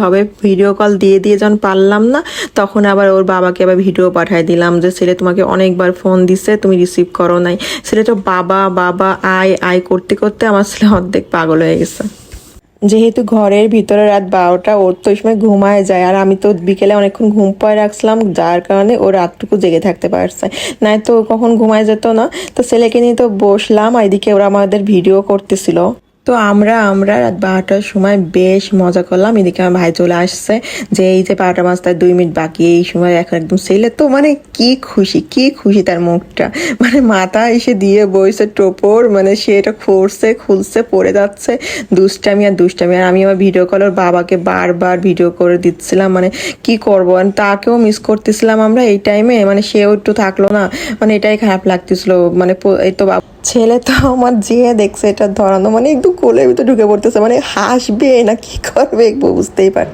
হবে video call দিয়ে দিয়ে যখন পারলাম না, তখন আবার ওর বাবাকে আবার ভিডিও পাঠিয়ে দিলাম যে ছেলে তোমাকে অনেকবার ফোন দিছে, তুমি রিসিভ করো নাই। ছেলেটা বাবা বাবা আয় আয় করতে করতে আমার ছেলে অর্ধেক পাগল হয়ে গেছে। যেহেতু ঘরের ভিতরে রাত 12টা, ওর তো ওই সময় ঘুমায় যায়, আর আমি তো বিকেলে অনেকক্ষণ ঘুম পাড়ে রাখছিলাম, যার কারণে ও রাতটুকু জেগে থাকতে পারছে, নাই তো কখন ঘুমায় যেত না। তো ছেলেকে নিয়ে তো বসলাম, আর এদিকে ওরা আমাদের ভিডিও করতেছিল। তো আমরা রাত 12টার সময় বেশ মজা করলাম। এদিকে আমার ভাই চলে আসছে, যে এই যে 12টা বাজতে 2 মিনিট বাকি, এই সময় এখন একদম ছেলে তো মানে কি খুশি কি খুশি, তার মুখটা মানে মাথা এসে দিয়ে বইছে টোপর, মানে সে এটা খুলছে পড়ে যাচ্ছে, দুষ্টামি আর দুষ্টামি। আর আমি আমার ভিডিও কলের বাবাকে বারবার ভিডিও করে দিচ্ছিলাম, মানে কি করবো, আর তাকেও মিস করতেছিলাম আমরা এই টাইমে, মানে সেও একটু থাকলো না, মানে এটাই খারাপ লাগতেছিল। মানে এই তো ছেলে তো আমার যে দেখছে এটা ধরানো, মানে একটু কোলের ভিতরে ঢুকে পড়তেছে, মানে হাসবে না কি করবে বুঝতেই পার।